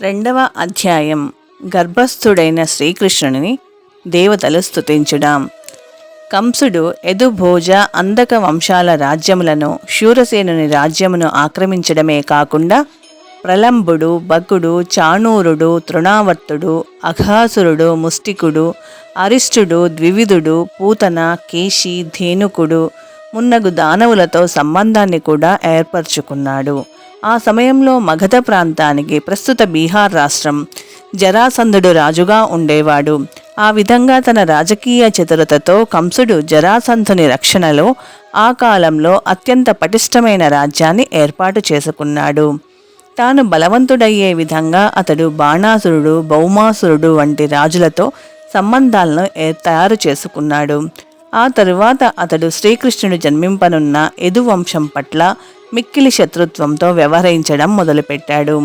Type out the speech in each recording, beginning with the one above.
రెండవ అధ్యాయం. గర్భస్థుడైన శ్రీకృష్ణుని దేవతలు స్తుతించుడాం. కంసుడు యదుభోజ అందక వంశాల రాజ్యములను, శూరసేనుని రాజ్యమును ఆక్రమించడమే కాకుండా ప్రలంబుడు, బకుడు, చాణూరుడు, తృణావర్తుడు, అఘాసురుడు, ముష్టికుడు, అరిష్టుడు, ద్వివిధుడు, పూతన, కేశి, ధేనుకుడు మున్నగు దానవులతో సంబంధాన్ని కూడా ఏర్పరచుకున్నాడు. ఆ సమయంలో మగధ ప్రాంతానికి, ప్రస్తుత బీహార్ రాష్ట్రం, జరాసంధుడు రాజుగా ఉండేవాడు. ఆ విధంగా తన రాజకీయ చతురతతో కంసుడు జరాసంధుని రక్షణలో ఆ కాలంలో అత్యంత పటిష్టమైన రాజ్యాన్ని ఏర్పాటు చేసుకున్నాడు. తాను బలవంతుడయ్యే విధంగా అతడు బాణాసురుడు, భౌమాసురుడు వంటి రాజులతో సంబంధాలను తయారు చేసుకున్నాడు. ఆ తరువాత అతడు శ్రీకృష్ణుడు జన్మింపనున్న యదువంశం పట్ల మిక్కిలి శత్రుత్వంతో వ్యవహరించడం మొదలుపెట్టాడు.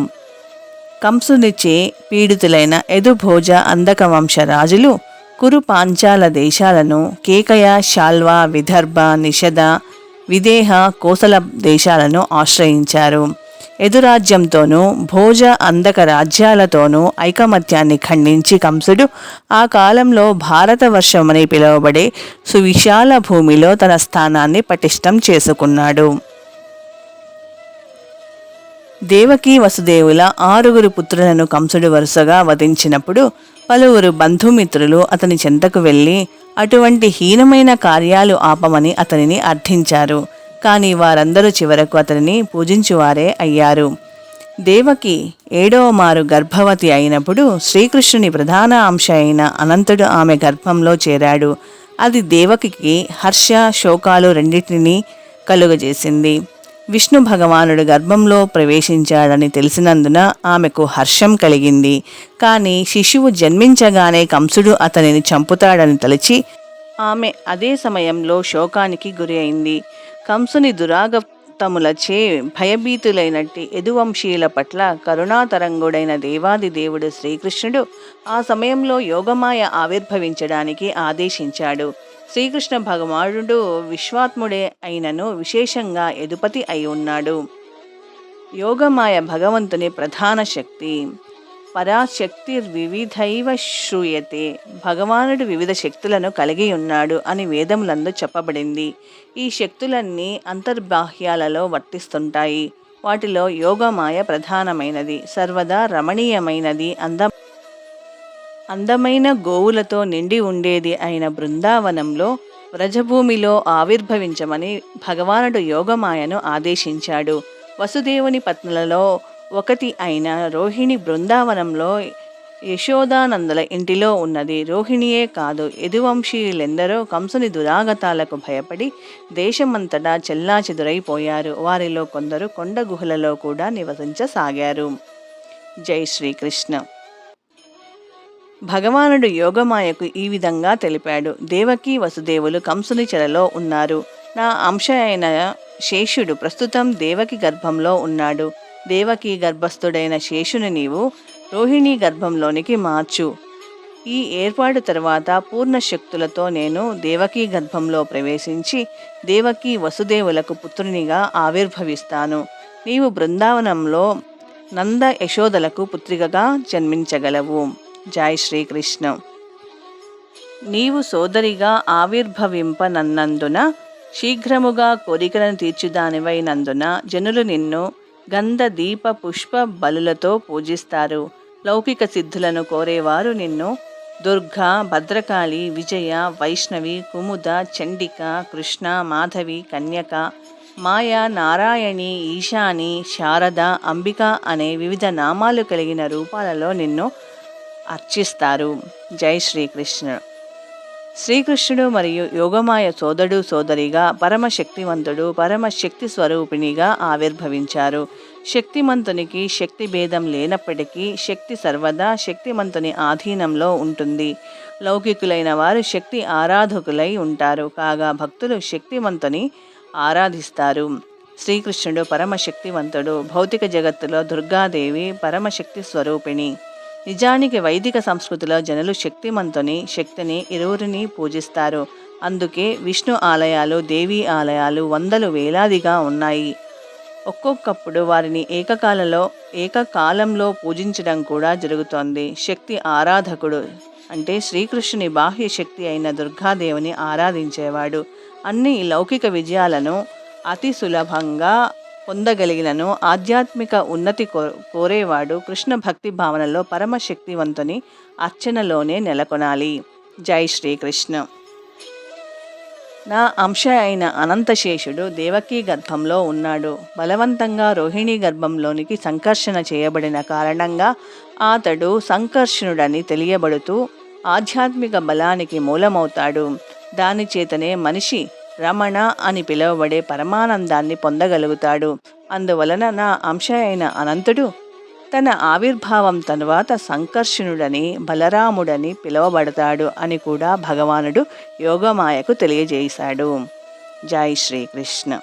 కంసునిచే పీడితులైన యదుభోజ అందక వంశ రాజులు కురు పాంచాల దేశాలను, కేకయ, శాల్వ, విదర్భ, నిషద, విదేహ, కోసల దేశాలను ఆశ్రయించారు. యదురాజ్యంతోనూ భోజ అందక రాజ్యాలతోనూ ఐకమత్యాన్ని ఖండించి కంసుడు ఆ కాలంలో భారతవర్షమని పిలువబడే సువిశాల భూమిలో తన స్థానాన్ని పటిష్టం చేసుకున్నాడు. దేవకీ వసుదేవుల 6 పుత్రులను కంసుడు వరుసగా వధించినప్పుడు పలువురు బంధుమిత్రులు అతని చెంతకు వెళ్ళి అటువంటి హీనమైన కార్యాలు ఆపమని అతనిని అర్థించారు. కానీ వారందరూ చివరకు అతనిని పూజించువారే అయ్యారు. దేవకి 7వ మారు గర్భవతి అయినప్పుడు శ్రీకృష్ణుని ప్రధాన అంశ అయిన అనంతుడు ఆమె గర్భంలో చేరాడు. అది దేవకికి హర్ష, శోకాలు రెండింటినీ కలుగజేసింది. విష్ణు భగవానుడు గర్భంలో ప్రవేశించాడని తెలిసినందున ఆమెకు హర్షం కలిగింది. కానీ శిశువు జన్మించగానే కంసుడు అతనిని చంపుతాడని తలచి ఆమె అదే సమయంలో శోకానికి గురి అయింది. కంసుని దురాగతములచే భయభీతులైనట్టి యదువంశీయుల పట్ల కరుణాతరంగుడైన దేవాది దేవుడు శ్రీకృష్ణుడు ఆ సమయంలో యోగమాయ ఆవిర్భవించడానికి ఆదేశించాడు. శ్రీకృష్ణ భగవానుడు విశ్వాత్ముడే అయినను విశేషంగా యదుపతి అయి ఉన్నాడు. యోగమాయ భగవంతుని ప్రధాన శక్తి. పరాశక్తిర్వివిధైవ శ్రూయతే. భగవానుడు వివిధ శక్తులను కలిగి ఉన్నాడు అని వేదములందు చెప్పబడింది. ఈ శక్తులన్నీ అంతర్బాహ్యాలలో వర్తిస్తుంటాయి. వాటిలో యోగమాయ ప్రధానమైనది, సర్వదా రమణీయమైనది, అందమైన గోవులతో నిండి ఉండేది అయిన బృందావనంలో వ్రజభూమిలో ఆవిర్భవించమని భగవానుడు యోగమాయను ఆదేశించాడు. వసుదేవుని పత్నులలో ఒకటి అయిన రోహిణి బృందావనంలో యశోదానందుల ఇంటిలో ఉన్నది. రోహిణియే కాదు, యదువంశీయులెందరో కంసుని దురాగతాలకు భయపడి దేశమంతటా చెల్లాచెదురైపోయారు. వారిలో కొందరు కొండ గుహలలో కూడా నివసించసాగారు. జై శ్రీకృష్ణ. భగవానుడు యోగమాయకు ఈ విధంగా తెలిపాడు. దేవకీ వసుదేవులు కంసుని చెరలో ఉన్నారు. నా అంశ అయిన శేషుడు ప్రస్తుతం దేవకి గర్భంలో ఉన్నాడు. దేవకీ గర్భస్థుడైన శేషుని నీవు రోహిణీ గర్భంలోనికి మార్చు. ఈ ఏర్పాటు తర్వాత పూర్ణ శక్తులతో నేను దేవకీ గర్భంలో ప్రవేశించి దేవకీ వసుదేవులకు పుత్రునిగా ఆవిర్భవిస్తాను. నీవు బృందావనంలో నంద యశోదలకు పుత్రికగా జన్మించగలవు. జై శ్రీకృష్ణ. నీవు సోదరిగా ఆవిర్భవింపనన్నందున, శీఘ్రముగా కోరికలను తీర్చుదానివైనందున జనులు నిన్ను గంధ, దీప, పుష్ప బలులతో పూజిస్తారు. లౌకిక సిద్ధులను కోరేవారు నిన్ను దుర్గా, భద్రకాళి, విజయ, వైష్ణవి, కుముద, చండిక, కృష్ణ, మాధవి, కన్యక, మాయ, నారాయణి, ఈశాని, శారద, అంబిక అనే వివిధ నామాలు కలిగిన రూపాలలో నిన్ను అర్చిస్తారు. జై శ్రీకృష్ణ. శ్రీకృష్ణుడు మరియు యోగమాయ సోదరుడు సోదరిగా పరమశక్తివంతుడు, పరమశక్తి స్వరూపిణిగా ఆవిర్భవించారు. శక్తిమంతునికి శక్తి భేదం లేనప్పటికీ శక్తి సర్వదా శక్తిమంతుని ఆధీనంలో ఉంటుంది. లౌకికులైన వారు శక్తి ఆరాధకులై ఉంటారు. కాగా భక్తులు శక్తిమంతుని ఆరాధిస్తారు. శ్రీకృష్ణుడు పరమశక్తివంతుడు. భౌతిక జగత్తులో దుర్గాదేవి పరమశక్తి స్వరూపిణి. నిజానికి వైదిక సంస్కృతిలో జనులు శక్తిమంతుని, శక్తిని ఇరువురిని పూజిస్తారు. అందుకే విష్ణు ఆలయాలు, దేవీ ఆలయాలు వందలు వేలాదిగా ఉన్నాయి. ఒక్కొక్కప్పుడు వారిని ఏకకాలంలో పూజించడం కూడా జరుగుతోంది. శక్తి ఆరాధకుడు అంటే శ్రీకృష్ణుని బాహ్య శక్తి అయిన దుర్గాదేవిని ఆరాధించేవాడు. అన్ని లౌకిక విజయాలను అతి సులభంగా పొందగలిగినను ఆధ్యాత్మిక ఉన్నతి కోరేవాడు కృష్ణ భక్తి భావనలో పరమశక్తివంతుని అర్చనలోనే నెలకొనాలి. జై శ్రీకృష్ణ. నా అంశ అయిన అనంతశేషుడు దేవకీ గర్భంలో ఉన్నాడు. బలవంతంగా రోహిణీ గర్భంలోనికి సంకర్షణ చేయబడిన కారణంగా అతడు సంకర్షణుడని తెలియబడుతూ ఆధ్యాత్మిక బలానికి మూలమవుతాడు. దాని చేతనే మనిషి రమణ అని పిలువబడే పరమానందాన్ని పొందగలుగుతాడు. అందువలన నా అంశ అయిన అనంతుడు తన ఆవిర్భావం తరువాత సంకర్షణుడని బలరాముడని పిలువబడతాడు అని కూడా భగవానుడు యోగమాయకు తెలియజేశాడు. జై శ్రీకృష్ణ.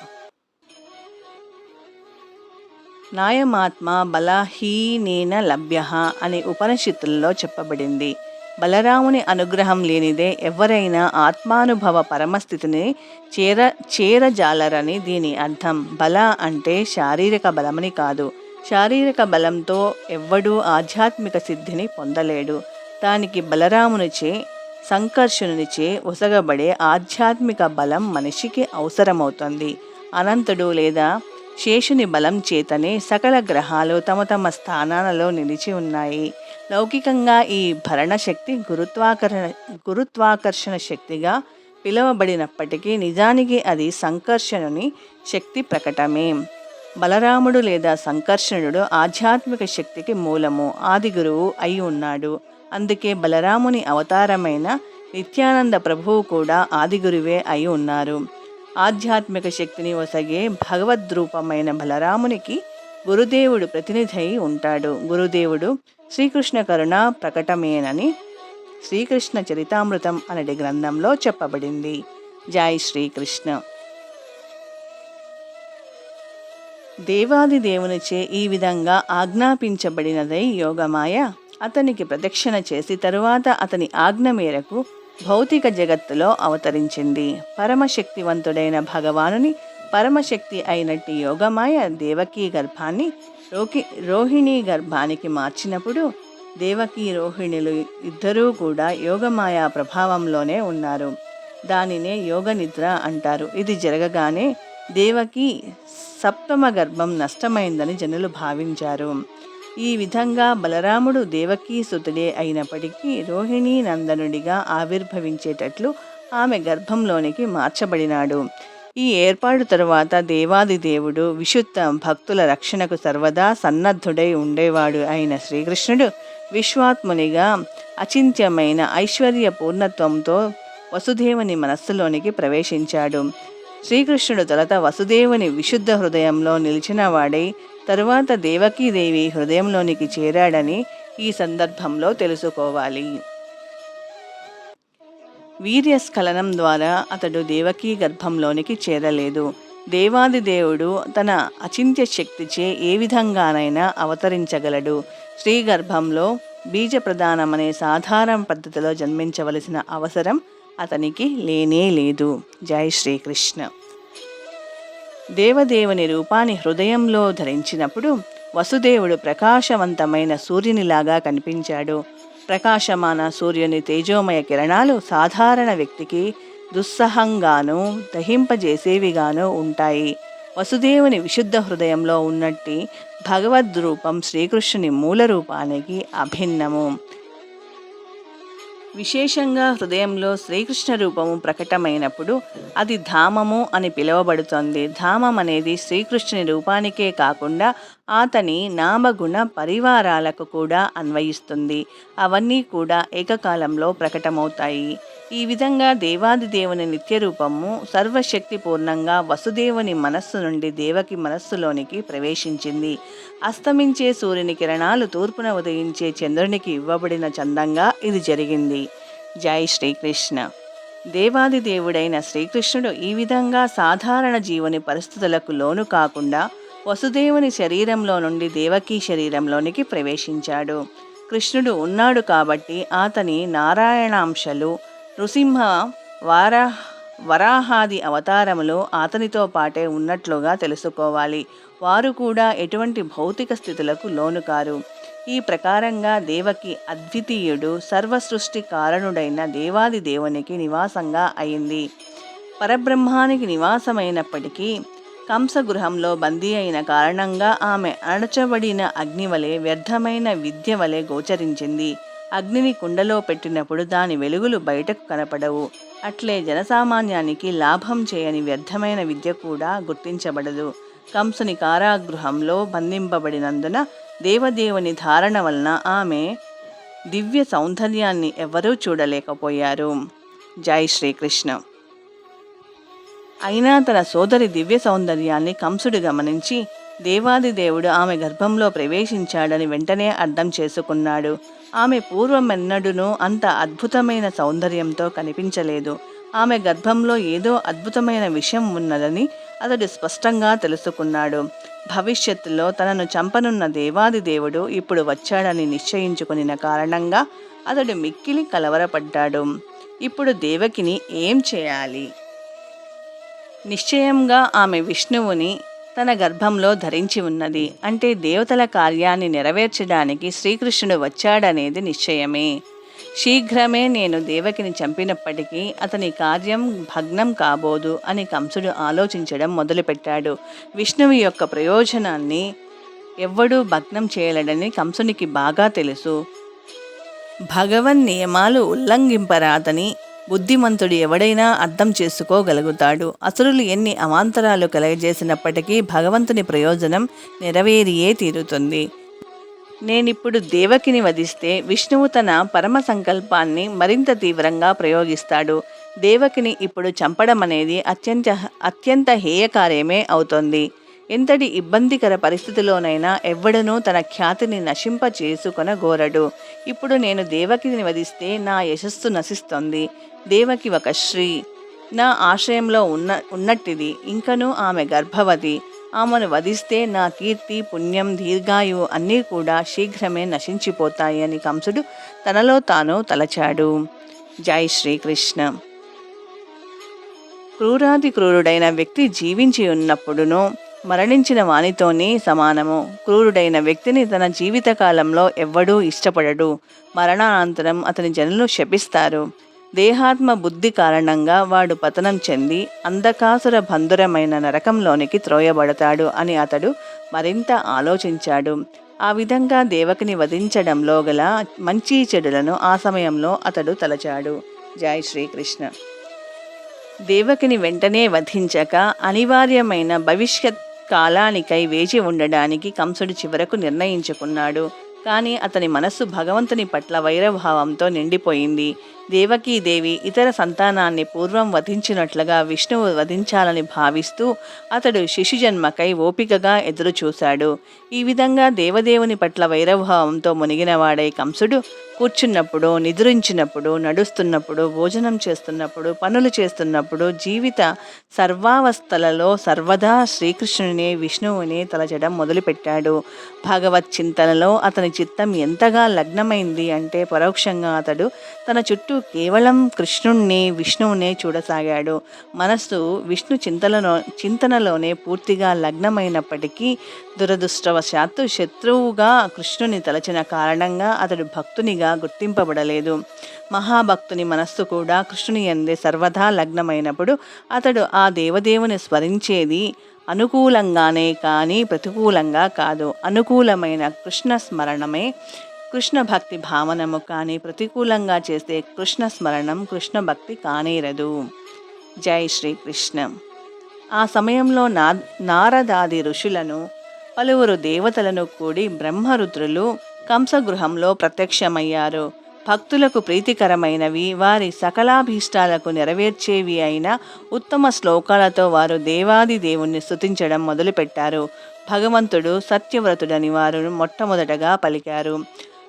నాయమాత్మ బలహీనేన లభ్య అని ఉపనిషత్తుల్లో చెప్పబడింది. బలరాముని అనుగ్రహం లేనిదే ఎవరైనా ఆత్మానుభవ పరమస్థితిని చేరజాలరని దీని అర్థం. బల అంటే శారీరక బలమని కాదు. శారీరక బలంతో ఎవ్వడూ ఆధ్యాత్మిక సిద్ధిని పొందలేడు. దానికి బలరామునిచే సంకర్షణునిచే ఒసగబడే ఆధ్యాత్మిక బలం మనిషికి అవసరమవుతుంది. అనంతుడు లేదా శేషుని బలం చేతనే సకల గ్రహాలు తమ తమ స్థానాలలో నిలిచి ఉన్నాయి. లౌకికంగా ఈ భరణ శక్తి గురుత్వాకర్షణ శక్తిగా పిలువబడినప్పటికీ నిజానికి అది సంకర్షణుని శక్తి ప్రకటమే. బలరాముడు లేదా సంకర్షణుడు ఆధ్యాత్మిక శక్తికి మూలము, ఆది గురువు అయి ఉన్నాడు. అందుకే బలరాముని అవతారమైన నిత్యానంద ప్రభువు కూడా ఆదిగురువే అయి ఉన్నారు. ఆధ్యాత్మిక శక్తిని ఒసగే భగవద్రూపమైన బలరామునికి గురుదేవుడు ప్రతినిధి అయి ఉంటాడు. గురుదేవుడు శ్రీకృష్ణ కరుణ ప్రకటమేనని శ్రీకృష్ణ చరితామృతం అనే గ్రంథంలో చెప్పబడింది. జై శ్రీకృష్ణ. దేవాది దేవునిచే ఈ విధంగా ఆజ్ఞాపించబడినదై యోగమాయ అతనికి ప్రదక్షిణ చేసి తరువాత అతని ఆజ్ఞ మేరకు భౌతిక జగత్తులో అవతరించింది. పరమశక్తివంతుడైన భగవానుని పరమశక్తి అయినట్టి యోగమాయ దేవకీ గర్భాన్ని రోహిణీ గర్భానికి మార్చినప్పుడు దేవకీ రోహిణులు ఇద్దరూ కూడా యోగమాయా ప్రభావంలోనే ఉన్నారు. దానినే యోగ నిద్ర అంటారు. ఇది జరగగానే దేవకి సప్తమ గర్భం నష్టమైందని జనులు భావించారు. ఈ విధంగా బలరాముడు దేవకీ సుతుడే అయినప్పటికీ రోహిణీ నందనుడిగా ఆవిర్భవించేటట్లు ఆమె గర్భంలోనికి మార్చబడినాడు. ఈ ఏర్పాటు తరువాత దేవాది దేవుడు విశుద్ధ భక్తుల రక్షణకు సర్వదా సన్నద్ధుడై ఉండేవాడు అయిన శ్రీకృష్ణుడు విశ్వాత్మునిగా అచింత్యమైన ఐశ్వర్య పూర్ణత్వంతో వసుదేవుని మనస్సులోనికి ప్రవేశించాడు. శ్రీకృష్ణుడు తొలుత వసుదేవుని విశుద్ధ హృదయంలో నిలిచిన వాడై తరువాత దేవకీదేవి హృదయంలోనికి చేరాడని ఈ సందర్భంలో తెలుసుకోవాలి. వీర్యస్ఖలనం ద్వారా అతడు దేవకీ గర్భంలోనికి చేరలేదు. దేవాది దేవుడు తన అచింత్య శక్తిచే ఏ విధంగానైనా అవతరించగలడు. స్త్రీ గర్భంలో బీజ ప్రదానమనే సాధారణ పద్ధతిలో జన్మించవలసిన అవసరం అతనికి లేనే లేదు. జై శ్రీకృష్ణ. దేవదేవుని రూపాన్ని హృదయంలో ధరించినప్పుడు వసుదేవుడు ప్రకాశవంతమైన సూర్యునిలాగా కనిపించాడు. ప్రకాశమాన సూర్యుని తేజోమయ కిరణాలు సాధారణ వ్యక్తికి దుస్సహంగానూ దహింపజేసేవిగానూ ఉంటాయి. వసుదేవుని విశుద్ధ హృదయంలో ఉన్నట్టి భగవద్రూపం శ్రీకృష్ణుని మూల రూపానికి అభిన్నము. విశేషంగా హృదయంలో శ్రీకృష్ణ రూపము ప్రకటమైనప్పుడు అది ధామము అని పిలువబడుతుంది. ధామం అనేది శ్రీకృష్ణుని రూపానికే కాకుండా అతని నామగుణ పరివారాలకు కూడా అన్వయిస్తుంది. అవన్నీ కూడా ఏకకాలంలో ప్రకటమవుతాయి. ఈ విధంగా దేవాది దేవుని నిత్యరూపము సర్వశక్తి పూర్ణంగా వసుదేవుని మనస్సు నుండి దేవకి మనస్సులోనికి ప్రవేశించింది. అస్తమించే సూర్యుని కిరణాలు తూర్పున ఉదయించే చంద్రునికి ఇవ్వబడిన చందంగా ఇది జరిగింది. జై శ్రీకృష్ణ. దేవాది దేవుడైన శ్రీకృష్ణుడు ఈ విధంగా సాధారణ జీవుని పరిస్థితులకు లోను కాకుండా వసుదేవుని శరీరంలో నుండి దేవకీ శరీరంలోనికి ప్రవేశించాడు. కృష్ణుడు ఉన్నాడు కాబట్టి అతని నారాయణాంశలు నృసింహ వరాహాది అవతారములు అతనితో పాటే ఉన్నట్లుగా తెలుసుకోవాలి. వారు కూడా ఎటువంటి భౌతిక స్థితులకు లోను కారు. ఈ ప్రకారంగా దేవకి అద్వితీయుడు సర్వసృష్టి కారణుడైన దేవాది దేవునికి నివాసంగా అయింది. పరబ్రహ్మానికి నివాసమైనప్పటికీ కంసగృహంలో బందీ అయిన కారణంగా ఆమె అణచబడిన అగ్నివలె వ్యర్థమైన విద్య వలె గోచరించింది. అగ్నిని కుండలో పెట్టినప్పుడు దాని వెలుగులు బయటకు కనపడవు. అట్లే జనసామాన్యానికి లాభం చేయని వ్యర్థమైన విద్య కూడా గుర్తించబడదు. కంసుని కారాగృహంలో బంధింపబడినందున దేవదేవుని ధారణ వలన ఆమె దివ్య సౌందర్యాన్ని ఎవరూ చూడలేకపోయారు. జై శ్రీకృష్ణ. అయినా తన సోదరి దివ్య సౌందర్యాన్ని కంసుడు గమనించి దేవాది దేవుడు ఆమె గర్భంలో ప్రవేశించాడని వెంటనే అర్థం చేసుకున్నాడు. ఆమె పూర్వమెన్నడూనూ అంత అద్భుతమైన సౌందర్యంతో కనిపించలేదు. ఆమె గర్భంలో ఏదో అద్భుతమైన విషయం ఉన్నదని అతడు స్పష్టంగా తెలుసుకున్నాడు. భవిష్యత్తులో తనను చంపనున్న దేవాది దేవుడు ఇప్పుడు వచ్చాడని నిశ్చయించుకున్న కారణంగా అతడు మిక్కిలి కలవరపడ్డాడు. ఇప్పుడు దేవకిని ఏం చేయాలి? నిశ్చయంగా ఆమె విష్ణువుని తన గర్భంలో ధరించి ఉన్నది. అంటే దేవతల కార్యాన్ని నెరవేర్చడానికి శ్రీకృష్ణుడు వచ్చాడనేది నిశ్చయమే. శీఘ్రమే నేను దేవకిని చంపినప్పటికీ అతని కార్యం భగ్నం కాబోదు అని కంసుడు ఆలోచించడం మొదలుపెట్టాడు. విష్ణువు యొక్క ప్రయోజనాన్ని ఎవ్వడూ భగ్నం చేయలేడని కంసునికి బాగా తెలుసు. భగవన్ నియమాలు ఉల్లంఘింపరాదని బుద్ధిమంతుడు ఎవడైనా అర్థం చేసుకోగలుగుతాడు. అసురులు ఎన్ని అవాంతరాలు కలగజేసినప్పటికీ భగవంతుని ప్రయోజనం నెరవేరియే తీరుతుంది. నేనిప్పుడు దేవకిని వధిస్తే విష్ణువు తన పరమ సంకల్పాన్ని మరింత తీవ్రంగా ప్రయోగిస్తాడు. దేవకిని ఇప్పుడు చంపడం అనేది అత్యంత హేయకార్యమే అవుతోంది. ఎంతటి ఇబ్బందికర పరిస్థితిలోనైనా ఎవ్వడనూ తన ఖ్యాతిని నశింప చేసుకొనగోరడు. ఇప్పుడు నేను దేవకిని వధిస్తే నా యశస్సు నశిస్తుంది. దేవకి ఒక శ్రీ, నా ఆశ్రయంలో ఉన్నట్టిది. ఇంకనూ ఆమె గర్భవతి. ఆమెను వధిస్తే నా కీర్తి, పుణ్యం, దీర్ఘాయువు అన్నీ కూడా శీఘ్రమే నశించిపోతాయి అని కంసుడు తనలో తాను తలచాడు. జై శ్రీకృష్ణ. క్రూరాది క్రూరుడైన వ్యక్తి జీవించి ఉన్నప్పుడునో మరణించిన వానితోనే సమానము. క్రూరుడైన వ్యక్తిని తన జీవితకాలంలో ఎవ్వడూ ఇష్టపడడు. మరణానంతరం అతని జనులు శపిస్తారు. దేహాత్మ బుద్ధి కారణంగా వాడు పతనం చెంది అంధకాసుర బంధురమైన నరకంలోనికి త్రోయబడతాడు అని అతడు మరింత ఆలోచించాడు. ఆ విధంగా దేవకిని వధించడంలో గల మంచి చెడులను ఆ సమయంలో అతడు తలచాడు. జై శ్రీకృష్ణ. దేవకిని వెంటనే వధించక అనివార్యమైన భవిష్యత్ కాలానికై వేచి ఉండడానికి కంసుడు చివరకు నిర్ణయించుకున్నాడు. కానీ అతని మనస్సు భగవంతుని పట్ల వైరభావంతో నిండిపోయింది. దేవకీదేవి ఇతర సంతానాన్ని పూర్వం వధించినట్లుగా విష్ణువు వధించాలని భావిస్తూ అతడు శిశుజన్మకై ఓపికగా ఎదురుచూశాడు. ఈ విధంగా దేవదేవుని పట్ల వైరభావంతో మునిగినవాడై కంసుడు కూర్చున్నప్పుడు, నిద్రించినప్పుడు, నడుస్తున్నప్పుడు, భోజనం చేస్తున్నప్పుడు, పనులు చేస్తున్నప్పుడు, జీవిత సర్వావస్థలలో సర్వదా శ్రీకృష్ణుని, విష్ణువుని తలచడం మొదలుపెట్టాడు. భగవత్ చింతనలో అతని చిత్తం ఎంతగా లగ్నమైంది అంటే పరోక్షంగా అతడు తన చుట్టూ కేవలం కృష్ణుణ్ణి, విష్ణువునే చూడసాగాడు. మనస్సు విష్ణు చింతనలోనే పూర్తిగా లగ్నమైనప్పటికీ దురదృష్టవశాత్తు శత్రువుగా కృష్ణుని తలచిన కారణంగా అతడు భక్తునిగా గుర్తింపబడలేదు. మహాభక్తుని మనస్సు కూడా కృష్ణుని యందే సర్వదా లగ్నమైనప్పుడు అతడు ఆ దేవదేవుని స్మరించేది అనుకూలంగానే కానీ ప్రతికూలంగా కాదు. అనుకూలమైన కృష్ణ స్మరణమే కృష్ణ భక్తి భావనము, కానీ ప్రతికూలంగా చేసే కృష్ణ స్మరణం కృష్ణ భక్తి కానేరదు. జై శ్రీకృష్ణ. ఆ సమయంలో నారదాది ఋషులను, పలువురు దేవతలను కూడి బ్రహ్మరుద్రులు కంసగృహంలో ప్రత్యక్షమయ్యారు. భక్తులకు ప్రీతికరమైనవి, వారి సకలాభీష్టాలకు నెరవేర్చేవి అయిన ఉత్తమ శ్లోకాలతో వారు దేవాది దేవుణ్ణి స్తుతించడం మొదలుపెట్టారు. భగవంతుడు సత్యవ్రతుడని వారు మొట్టమొదటగా పలికారు.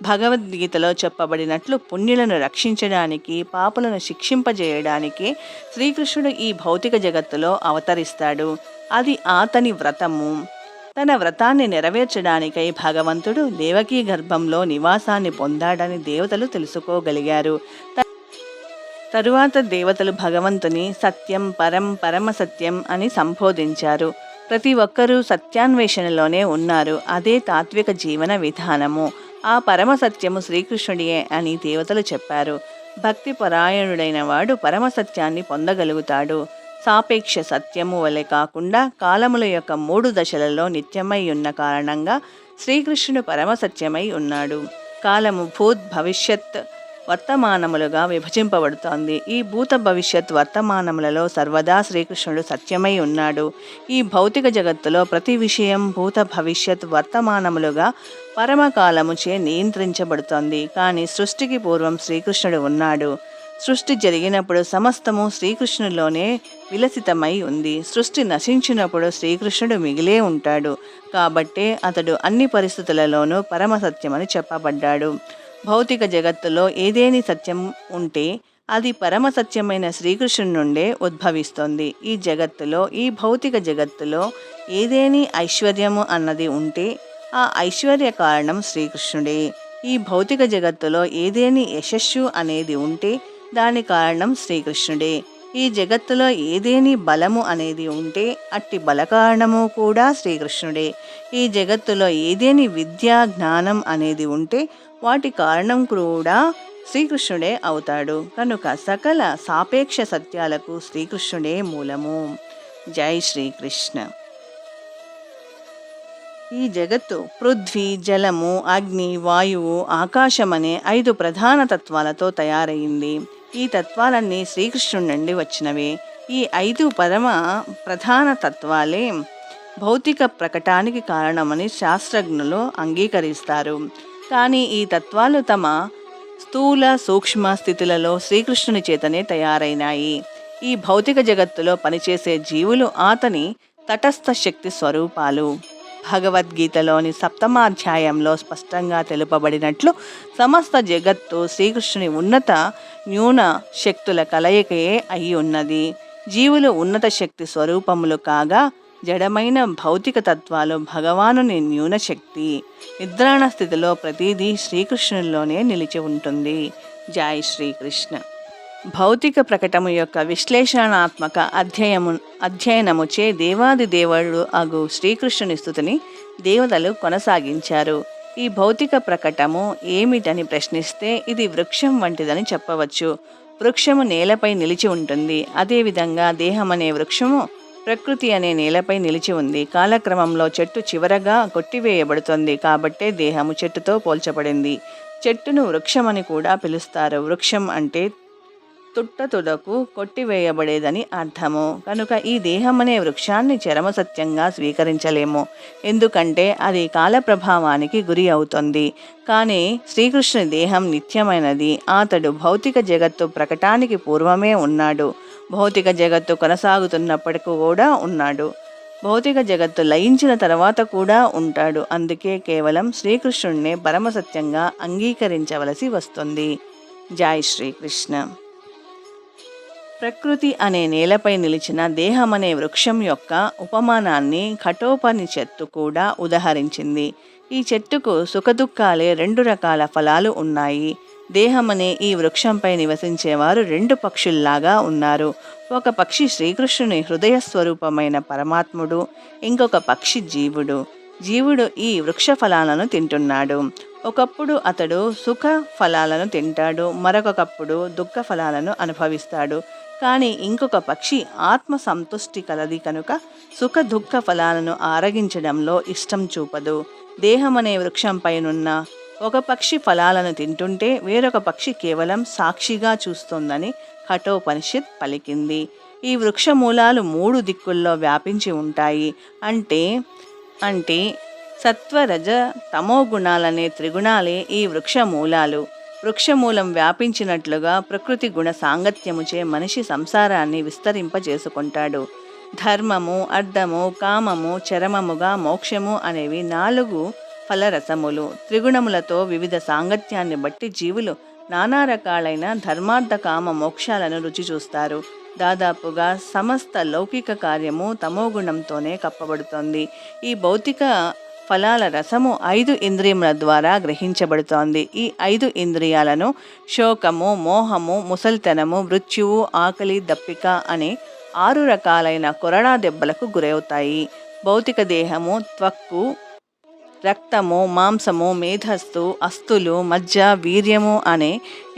భగవద్గీతలో చెప్పబడినట్లు పుణ్యులను రక్షించడానికి, పాపులను శిక్షింపజేయడానికి శ్రీకృష్ణుడు ఈ భౌతిక జగత్తులో అవతరిస్తాడు. అది అతని వ్రతము. తన వ్రతాన్ని నెరవేర్చడానికై భగవంతుడు దేవకీ గర్భంలో నివాసాన్ని పొందాడని దేవతలు తెలుసుకోగలిగారు. తరువాత దేవతలు భగవంతుని సత్యం, పరం, పరమ సత్యం అని సంబోధించారు. ప్రతి ఒక్కరూ సత్యాన్వేషణలోనే ఉన్నారు. అదే తాత్విక జీవన విధానము. ఆ పరమ సత్యము శ్రీకృష్ణుడియే అని దేవతలు చెప్పారు. భక్తి పరాయణుడైన వాడు పరమ సత్యాన్ని పొందగలుగుతాడు. సాపేక్ష సత్యము వలె కాకుండా కాలముల యొక్క 3 దశలలో నిత్యమై ఉన్న కారణంగా శ్రీకృష్ణుడు పరమ సత్యమై ఉన్నాడు. కాలము భూత్, భవిష్యత్, వర్తమానములుగా విభజింపబడుతోంది. ఈ భూత, భవిష్యత్, వర్తమానములలో సర్వదా శ్రీకృష్ణుడు సత్యమై ఉన్నాడు. ఈ భౌతిక జగత్తులో ప్రతి విషయం భూత, భవిష్యత్, వర్తమానములుగా పరమకాలముచే నియంత్రించబడుతోంది. కానీ సృష్టికి పూర్వం శ్రీకృష్ణుడు ఉన్నాడు. సృష్టి జరిగినప్పుడు సమస్తము శ్రీకృష్ణులోనే విలసితమై ఉంది. సృష్టి నశించినప్పుడు శ్రీకృష్ణుడు మిగిలే ఉంటాడు. కాబట్టే అతడు అన్ని పరిస్థితులలోనూ పరమ సత్యమని చెప్పబడ్డాడు. భౌతిక జగత్తులో ఏదేని సత్యం ఉంటే అది పరమ సత్యమైన శ్రీకృష్ణుడి నుండే ఉద్భవిస్తోంది. ఈ జగత్తులో, ఈ భౌతిక జగత్తులో ఏదేని ఐశ్వర్యము అన్నది ఉంటే ఆ ఐశ్వర్య కారణం శ్రీకృష్ణుడే. ఈ భౌతిక జగత్తులో ఏదేని యశస్సు అనేది ఉంటే దాని కారణం శ్రీకృష్ణుడే. ఈ జగత్తులో ఏదేని బలము అనేది ఉంటే అట్టి బల కారణము కూడా శ్రీకృష్ణుడే. ఈ జగత్తులో ఏదేని విద్య, జ్ఞానం అనేది ఉంటే వాటి కారణం కూడా శ్రీకృష్ణుడే అవుతాడు. కనుక సకల సాపేక్ష సత్యాలకు శ్రీకృష్ణుడే మూలము. జై శ్రీకృష్ణ. ఈ జగత్తు పృథ్వీ, జలము, అగ్ని, వాయువు, ఆకాశం అనే 5 ప్రధాన తత్వాలతో తయారైంది. ఈ తత్వాలన్నీ శ్రీకృష్ణుడి నుండి వచ్చినవే. ఈ 5 ప్రధాన తత్వాలే భౌతిక ప్రకటానికి కారణమని శాస్త్రజ్ఞులు అంగీకరిస్తారు. కానీ ఈ తత్వాలు తమ స్థూల, సూక్ష్మ స్థితులలో శ్రీకృష్ణుని చేతనే తయారైనాయి. ఈ భౌతిక జగత్తులో పనిచేసే జీవులు అతని తటస్థ శక్తి స్వరూపాలు. భగవద్గీతలోని 7వ అధ్యాయంలో స్పష్టంగా తెలుపబడినట్లు సమస్త జగత్తు శ్రీకృష్ణుని ఉన్నత న్యూన శక్తుల కలయికే అయి ఉన్నది. జీవులు ఉన్నత శక్తి స్వరూపములు కాగా జడమైన భౌతిక తత్వాలు భగవానుని న్యూన శక్తి. నిద్రాణ స్థితిలో ప్రతిదీ శ్రీకృష్ణుల్లోనే నిలిచి ఉంటుంది. జై శ్రీకృష్ణ. భౌతిక ప్రకటము యొక్క విశ్లేషణాత్మక అధ్యయనముచే దేవాది దేవుడు అగు శ్రీకృష్ణుని స్తుతిని దేవతలు కొనసాగించారు. ఈ భౌతిక ప్రకటము ఏమిటని ప్రశ్నిస్తే ఇది వృక్షం వంటిదని చెప్పవచ్చు. వృక్షము నేలపై నిలిచి ఉంటుంది. అదేవిధంగా దేహం అనే వృక్షము ప్రకృతి అనే నేలపై నిలిచి ఉంది. కాలక్రమంలో చెట్టు చివరగా కొట్టివేయబడుతుంది. కాబట్టే దేహము చెట్టుతో పోల్చబడింది. చెట్టును వృక్షమని కూడా పిలుస్తారు. వృక్షం అంటే తుట్టతుడకు కొట్టివేయబడేదని అర్థము. కనుక ఈ దేహం అనే వృక్షాన్ని చరమసత్యంగా స్వీకరించలేము. ఎందుకంటే అది కాల ప్రభావానికి గురి అవుతుంది. కానీ శ్రీకృష్ణుని దేహం నిత్యమైనది. అతడు భౌతిక జగత్తు ప్రకటానికి పూర్వమే ఉన్నాడు. భౌతిక జగత్తు కొనసాగుతున్నప్పటికీ కూడా ఉన్నాడు. భౌతిక జగత్తు లయించిన తర్వాత కూడా ఉంటాడు. అందుకే కేవలం శ్రీకృష్ణుడినే పరమసత్యంగా అంగీకరించవలసి వస్తుంది. జై శ్రీకృష్ణ. ప్రకృతి అనే నేలపై నిలిచిన దేహం అనే వృక్షం యొక్క ఉపమానాన్ని కఠోపనిషత్తు కూడా ఉదహరించింది. ఈ చెట్టుకు సుఖదుఖాలే 2 రకాల ఫలాలు ఉన్నాయి. దేహం అనే ఈ వృక్షంపై నివసించేవారు 2 పక్షుల్లాగా ఉన్నారు. ఒక పక్షి శ్రీకృష్ణుని హృదయ స్వరూపమైన పరమాత్ముడు, ఇంకొక పక్షి జీవుడు. జీవుడు ఈ వృక్ష ఫలాలను తింటున్నాడు. ఒకప్పుడు అతడు సుఖ ఫలాలను తింటాడు, మరొకప్పుడు దుఃఖ ఫలాలను అనుభవిస్తాడు. కానీ ఇంకొక పక్షి ఆత్మ సంతుష్టి కలది కనుక సుఖ దుఃఖ ఫలాలను ఆరగించడంలో ఇష్టం చూపదు. దేహం అనే వృక్షంపైనున్న ఒక పక్షి ఫలాలను తింటుంటే వేరొక పక్షి కేవలం సాక్షిగా చూస్తోందని కఠోపనిషత్ పలికింది. ఈ వృక్ష మూలాలు 3 దిక్కుల్లో వ్యాపించి ఉంటాయి. అంటే సత్వ, రజ, తమో గుణాలనే త్రిగుణాలే ఈ వృక్ష మూలాలు. వృక్షమూలం వ్యాపించినట్లుగా ప్రకృతి గుణ సాంగత్యముచే మనిషి సంసారాన్ని విస్తరింపజేసుకుంటాడు. ధర్మము, అర్థము, కామము, చరమముగా మోక్షము అనేవి 4 ఫలరసములు. త్రిగుణములతో వివిధ సాంగత్యాన్ని బట్టి జీవులు నానా రకాలైన ధర్మార్థ కామ మోక్షాలను రుచి చూస్తారు. దాదాపుగా సమస్త లౌకిక కార్యము తమోగుణంతోనే కప్పబడుతోంది. ఈ భౌతిక ఫలాల రసము 5 ఇంద్రియముల ద్వారా గ్రహించబడుతోంది. ఈ 5 ఇంద్రియాలను శోకము, మోహము, ముసలితనము, మృత్యువు, ఆకలి, దప్పిక అనే 6 రకాలైన కొరడా దెబ్బలకు గురవుతాయి. భౌతిక దేహము త్వక్కు, రక్తము, మాంసము, మేధస్సు, అస్థులు, మజ్జ, వీర్యము అనే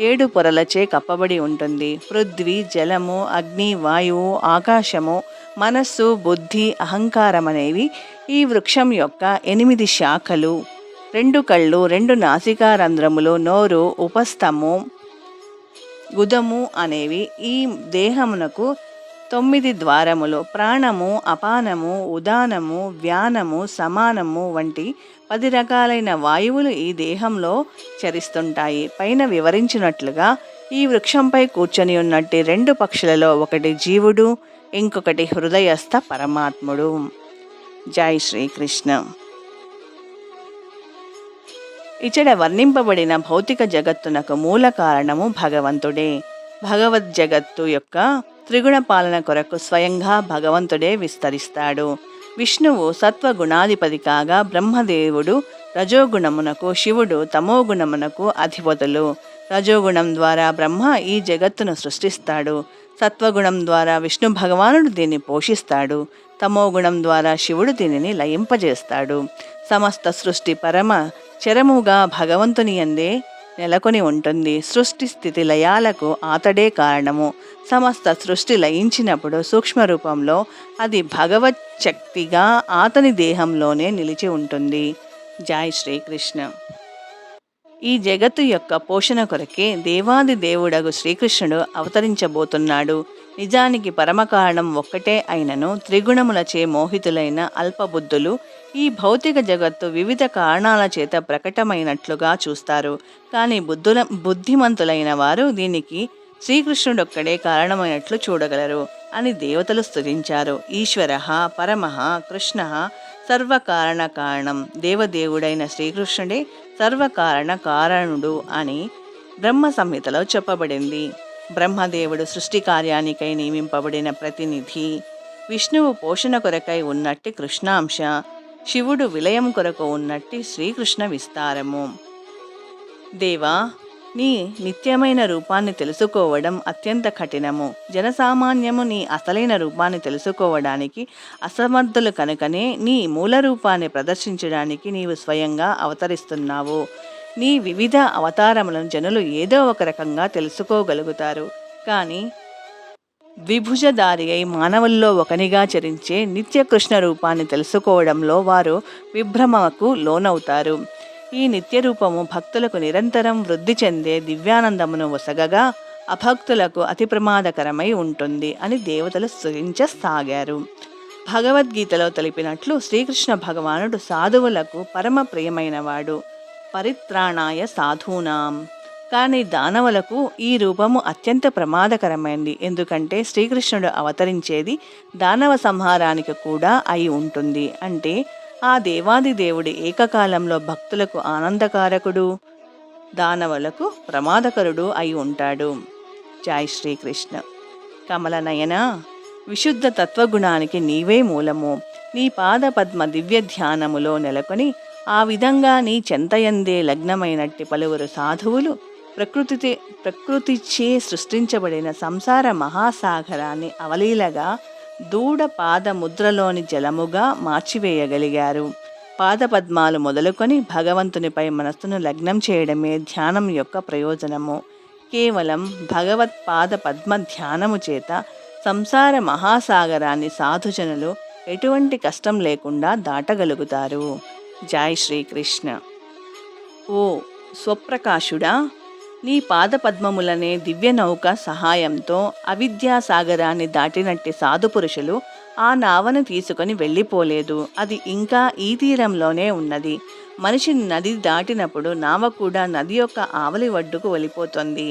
7 పొరలచే కప్పబడి ఉంటుంది. పృథ్వీ, జలము, అగ్ని, వాయువు, ఆకాశము, మనస్సు, బుద్ధి, అహంకారం అనేవి ఈ వృక్షం యొక్క 8 శాఖలు. 2 కళ్ళు, 2 నాసికా రంధ్రములు, నోరు, ఉపస్థము, గుదము అనేవి ఈ దేహమునకు 9 ద్వారములు. ప్రాణము, అపానము, ఉదానము, వ్యానము, సమానము వంటి 10 రకాలైన వాయువులు ఈ దేహంలో చరిస్తుంటాయి. పైన వివరించినట్లుగా ఈ వృక్షంపై కూర్చొని ఉన్నట్టి 2 పక్షులలో ఒకటి జీవుడు, ఇంకొకటి హృదయస్థ పరమాత్ముడు. జై శ్రీకృష్ణ. ఇచ్చట వర్ణింపబడిన భౌతిక జగత్తునకు మూల కారణము భగవంతుడే. భగవద్ జగత్తు యొక్క త్రిగుణ పాలన కొరకు స్వయంగా భగవంతుడే విస్తరిస్తాడు. విష్ణువు సత్వగుణాధిపతి కాగా బ్రహ్మదేవుడు రజోగుణమునకు, శివుడు తమోగుణమునకు అధిపతులు. రజోగుణం ద్వారా బ్రహ్మ ఈ జగత్తును సృష్టిస్తాడు. సత్వగుణం ద్వారా విష్ణు భగవానుడు దీన్ని పోషిస్తాడు. తమోగుణం ద్వారా శివుడు దీనిని లయింపజేస్తాడు. సమస్త సృష్టి పరమ చరముగా భగవంతుని యందే నెలకొని ఉంటుంది. సృష్టి స్థితి లయాలకు ఆతడే కారణము. సమస్త సృష్టి లయించినప్పుడు సూక్ష్మ రూపంలో అది భగవత్ శక్తిగా ఆతని దేహంలోనే నిలిచి ఉంటుంది. జై శ్రీకృష్ణ. ఈ జగత్తు యొక్క పోషణ కొరకే దేవాది దేవుడగు శ్రీకృష్ణుడు అవతరించబోతున్నాడు. నిజానికి పరమకారణం ఒక్కటే అయినను త్రిగుణములచే మోహితులైన అల్పబుద్ధులు ఈ భౌతిక జగత్తు వివిధ కారణాల చేత ప్రకటమైనట్లుగా చూస్తారు. కానీ బుద్ధిమంతులైన వారు దీనికి శ్రీకృష్ణుడొక్కడే కారణమైనట్లు చూడగలరు అని దేవతలు స్తుతించారు. ఈశ్వర పరమ కృష్ణ సర్వకారణ కారణం. దేవదేవుడైన శ్రీకృష్ణుడే సర్వకారణ కారణుడు అని బ్రహ్మ సంహితలో చెప్పబడింది. బ్రహ్మదేవుడు సృష్టి కార్యానికై నియమింపబడిన ప్రతినిధి. విష్ణువు పోషణ కొరకై ఉన్నట్టి కృష్ణాంశ, శివుడు విలయం కొరకు ఉన్నట్టి శ్రీకృష్ణ విస్తారము. దేవా, నీ నిత్యమైన రూపాన్ని తెలుసుకోవడం అత్యంత కఠినము. జనసామాన్యము నీ అసలైన రూపాన్ని తెలుసుకోవడానికి అసమర్థులు కనుకనే నీ మూల రూపాన్ని ప్రదర్శించడానికి నీవు స్వయంగా అవతరిస్తున్నావు. నీ వివిధ అవతారములను జనులు ఏదో ఒక రకంగా తెలుసుకోగలుగుతారు. కానీ ద్విభుజధారి అయి మానవుల్లో ఒకనిగా చరించే నిత్య కృష్ణ రూపాన్ని తెలుసుకోవడంలో వారు విభ్రమకు లోనవుతారు. ఈ నిత్య రూపము భక్తులకు నిరంతరం వృద్ధి చెందే దివ్యానందమును వసగగా అభక్తులకు అతి ప్రమాదకరమై ఉంటుంది అని దేవతలు స్తుతించసాగారు. భగవద్గీతలో తెలిపినట్లు శ్రీకృష్ణ భగవానుడు సాధువులకు పరమ ప్రియమైనవాడు. పరిత్రాణాయ సాధూనాం. కానీ దానవులకు ఈ రూపము అత్యంత ప్రమాదకరమైంది. ఎందుకంటే శ్రీకృష్ణుడు అవతరించేది దానవ సంహారానికి కూడా అయి ఉంటుంది. అంటే ఆ దేవాది దేవుడి ఏకకాలంలో భక్తులకు ఆనందకారకుడు, దానవులకు ప్రమాదకరుడు అయి ఉంటాడు. జై శ్రీకృష్ణ. కమలనయన, విశుద్ధ తత్వగుణానికి నీవే మూలము. నీ పాద పద్మ దివ్య ధ్యానములో నెలకొని ఆ విధంగా నీ చెంతయందే లగ్నమైనట్టి పలువురు సాధువులు ప్రకృతిచే సృష్టించబడిన సంసార మహాసాగరాన్ని అవలీలగా దూడ పాద ముద్రలోని జలముగా మార్చివేయగలిగారు. పాదపద్మాలు మొదలుకొని భగవంతునిపై మనస్సును లగ్నం చేయడమే ధ్యానం యొక్క ప్రయోజనము. కేవలం భగవత్ పాద పద్మ ధ్యానము చేత సంసార మహాసాగరాన్ని సాధుజనులు ఎటువంటి కష్టం లేకుండా దాటగలుగుతారు. జై శ్రీకృష్ణ. ఓ స్వప్రకాశుడా, నీ పాదపద్మములనే దివ్య నౌక సహాయంతో అవిద్యాసాగరాన్ని దాటినట్టి సాధుపురుషులు ఆ నావను తీసుకొని వెళ్ళిపోలేదు. అది ఇంకా ఈ తీరంలోనే ఉన్నది. మనిషి నది దాటినప్పుడు నావ కూడా నది యొక్క ఆవలి ఒడ్డుకు వెళ్ళిపోతుంది.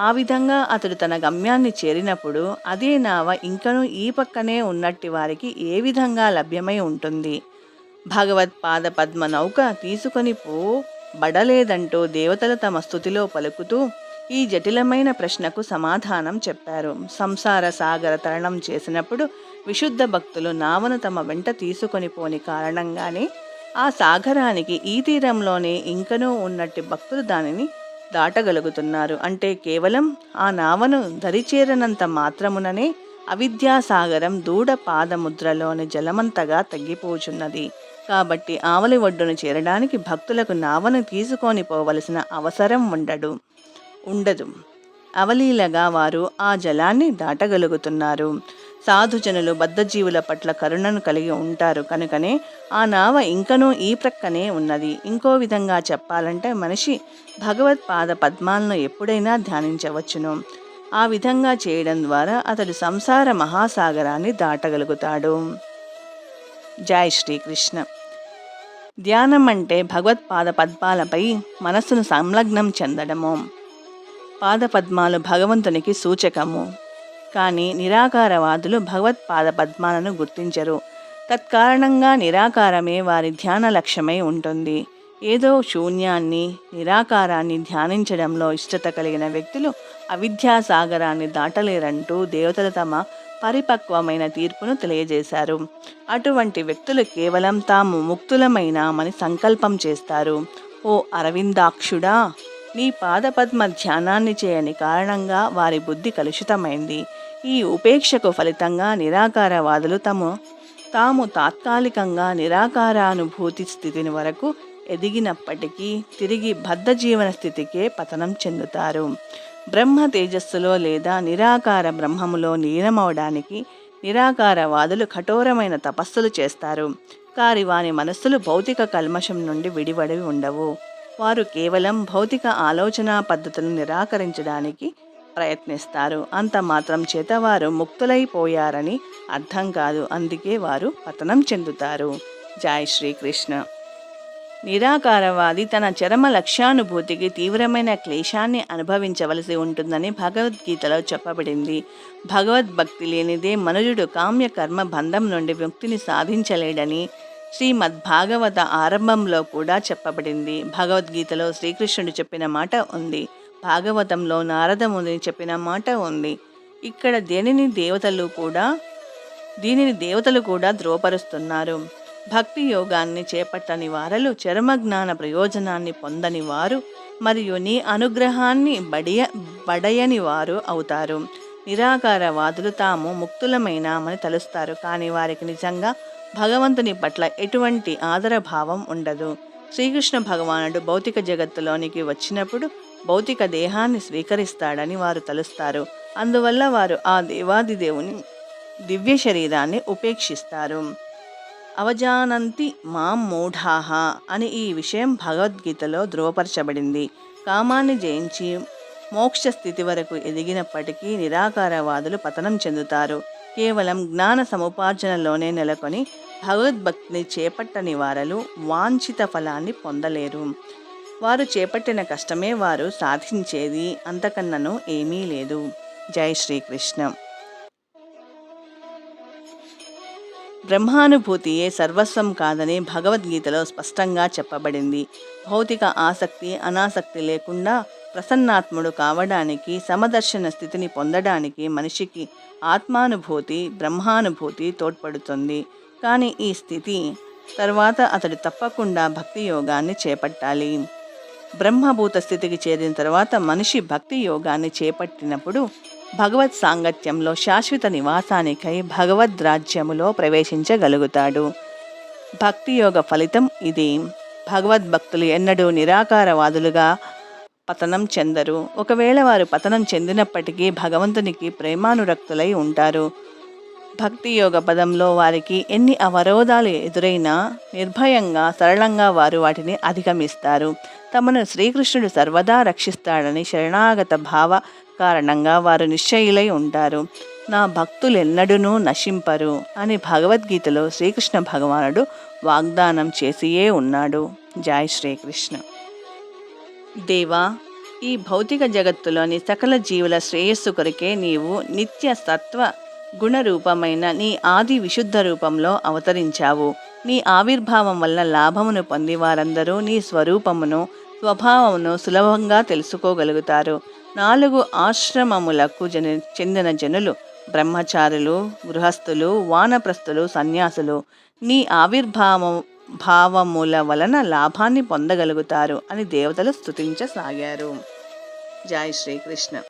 ఆ విధంగా అతడు తన గమ్యాన్ని చేరినప్పుడు అదే నావ ఇంకనూ ఈ పక్కనే ఉన్నట్టి వారికి ఏ విధంగా లభ్యమై ఉంటుంది? భగవత్పాద పద్మ నౌక తీసుకొని బడలేదంటూ దేవతలు తమ స్తుతిలో పలుకుతూ ఈ జటిలమైన ప్రశ్నకు సమాధానం చెప్పారు. సంసార సాగర తరణం చేసినప్పుడు విశుద్ధ భక్తులు నావను తమ వెంట తీసుకొని పోని కారణంగానే ఆ సాగరానికి ఈ తీరంలోనే ఇంకనూ ఉన్నట్టి భక్తులు దానిని దాటగలుగుతున్నారు. అంటే కేవలం ఆ నావను దరిచేరనంత మాత్రముననే అవిద్యాసాగరం దూడ పాదముద్రలోని జలమంతగా తగ్గిపోచున్నది. కాబట్టి ఆవలి ఒడ్డును చేరడానికి భక్తులకు నావను తీసుకొని పోవలసిన అవసరం ఉండదు. అవలీలగా వారు ఆ జలాన్ని దాటగలుగుతున్నారు. సాధుజనులు బద్ధజీవుల పట్ల కరుణను కలిగి ఉంటారు కనుకనే ఆ నావ ఇంకనూ ఈ ప్రక్కనే ఉన్నది. ఇంకో విధంగా చెప్పాలంటే మనిషి భగవత్పాద పద్మాలను ఎప్పుడైనా ధ్యానించవచ్చును. ఆ విధంగా చేయడం ద్వారా అతడు సంసార మహాసాగరాన్ని దాటగలుగుతాడు. జై శ్రీకృష్ణ. ధ్యానం అంటే భగవత్పాద పద్మాలపై మనస్సును సంలగ్నం చెందడము. పాదపద్మాలు భగవంతునికి సూచకము. కానీ నిరాకారవాదులు భగవత్పాద పద్మాలను గుర్తించరు. తత్కారణంగా నిరాకారమే వారి ధ్యాన లక్ష్యమై ఉంటుంది. ఏదో శూన్యాన్ని, నిరాకారాన్ని ధ్యానించడంలో ఇష్టత కలిగిన వ్యక్తులు అవిద్యాసాగరాన్ని దాటలేరంటూ దేవతలు తమ పరిపక్వమైన తీర్పును తెలియజేశారు. అటువంటి వ్యక్తులు కేవలం తాము ముక్తులమైనామని సంకల్పం చేస్తారు. ఓ అరవిందాక్షుడా, నీ పాదపద్మ ధ్యానాన్ని చేయని కారణంగా వారి బుద్ధి కలుషితమైంది. ఈ ఉపేక్షకు ఫలితంగా నిరాకారవాదులు తాము తాత్కాలికంగా నిరాకారానుభూతి స్థితిని వరకు ఎదిగినప్పటికీ తిరిగి బద్ధజీవన స్థితికే పతనం చెందుతారు. బ్రహ్మ తేజస్సులో లేదా నిరాకార బ్రహ్మములో లీనమవడానికి నిరాకారవాదులు కఠోరమైన తపస్సులు చేస్తారు. కాని వారి మనస్సులు భౌతిక కల్మషం నుండి విడివడి ఉండవు. వారు కేవలం భౌతిక ఆలోచనా పద్ధతులను నిరాకరించడానికి ప్రయత్నిస్తారు. అంత మాత్రం చేత వారు ముక్తులైపోయారని అర్థం కాదు. అందుకే వారు పతనం చెందుతారు. జై శ్రీకృష్ణ. నిరాకారవాది తన చరమ లక్ష్యానుభూతికి తీవ్రమైన క్లేశాన్ని అనుభవించవలసి ఉంటుందని భగవద్గీతలో చెప్పబడింది. భగవద్భక్తి లేనిదే మనుజుడు కామ్య కర్మ బంధం నుండి ముక్తిని సాధించలేడని శ్రీమద్భాగవత ఆరంభంలో కూడా చెప్పబడింది. భగవద్గీతలో శ్రీకృష్ణుడు చెప్పిన మాట ఉంది. భాగవతంలో నారదముని చెప్పిన మాట ఉంది. ఇక్కడ దీనిని దేవతలు కూడా ధ్రువపరుస్తున్నారు. భక్తి యోగాన్ని చేపట్టని వారలు చరమజ్ఞాన ప్రయోజనాన్ని పొందని వారు మరియు నీ అనుగ్రహాన్ని బడయని వారు అవుతారు. నిరాకారవాదులు తాము ముక్తులమైనామని తలుస్తారు. కానీ వారికి నిజంగా భగవంతుని పట్ల ఎటువంటి ఆదరభావం ఉండదు. శ్రీకృష్ణ భగవానుడు భౌతిక జగత్తులోనికి వచ్చినప్పుడు భౌతిక దేహాన్ని స్వీకరిస్తాడని వారు తలుస్తారు. అందువల్ల వారు ఆ దేవాది దేవుని దివ్య శరీరాన్ని ఉపేక్షిస్తారు. అవజానంతి మాం మూఢాహ అని ఈ విషయం భగవద్గీతలో ధృవపరచబడింది. కామాన్ని జయించి మోక్ష స్థితి వరకు ఎదిగినప్పటికీ నిరాకారవాదులు పతనం చెందుతారు. కేవలం జ్ఞాన సముపార్జనలోనే నెలకొని భగవద్భక్తిని చేపట్టని వారలు వాంఛిత ఫలాన్ని పొందలేరు. వారు చేపట్టిన కష్టమే వారు సాధించేది, అంతకన్నను ఏమీ లేదు. జై శ్రీకృష్ణ. బ్రహ్మానుభూతియే సర్వస్వం కాదని భగవద్గీతలో స్పష్టంగా చెప్పబడింది. భౌతిక ఆసక్తి అనాసక్తి లేకుండా ప్రసన్నాత్ముడు కావడానికి, సమదర్శన స్థితిని పొందడానికి మనిషికి ఆత్మానుభూతి, బ్రహ్మానుభూతి తోడ్పడుతుంది. కానీ ఈ స్థితి తర్వాత అతడు తప్పకుండా భక్తి యోగాన్ని చేపట్టాలి. బ్రహ్మభూత స్థితికి చేరిన తర్వాత మనిషి భక్తి యోగాన్ని చేపట్టినప్పుడు భగవత్ సాంగత్యంలో శాశ్వత నివాసానికై భగవద్రాజ్యములో ప్రవేశించగలుగుతాడు. భక్తి యోగ ఫలితం ఇది. భగవద్భక్తులు ఎన్నడూ నిరాకారవాదులుగా పతనం చెందరు. ఒకవేళ వారు పతనం చెందినప్పటికీ భగవంతునికి ప్రేమానురక్తులై ఉంటారు. భక్తి యోగ పదంలో వారికి ఎన్ని అవరోధాలు ఎదురైనా నిర్భయంగా సరళంగా వారు వాటిని అధిగమిస్తారు. తమను శ్రీకృష్ణుడు సర్వదా రక్షిస్తాడని శరణాగత భావ కారణంగా వారు నిశ్చయులై ఉంటారు. నా భక్తులెన్నడూనూ నశింపరు అని భగవద్గీతలో శ్రీకృష్ణ భగవానుడు వాగ్దానం చేసియే ఉన్నాడు. జై శ్రీకృష్ణ. దేవా, ఈ భౌతిక జగత్తులోని సకల జీవుల శ్రేయస్సు కొరకే నీవు నిత్య సత్వ గుణరూపమైన నీ ఆది విశుద్ధ రూపంలో అవతరించావు. నీ ఆవిర్భావం వల్ల లాభమును పొంది వారందరూ నీ స్వరూపమును స్వభావమును సులభంగా తెలుసుకోగలుగుతారు. 4 ఆశ్రమములకు చెందిన జనులు, బ్రహ్మచారులు, గృహస్థులు, వానప్రస్థులు, సన్యాసులు నీ ఆవిర్భావం భావముల వలన లాభాన్ని పొందగలుగుతారు అని దేవతలు స్తుతించసాగారు. జై శ్రీకృష్ణ.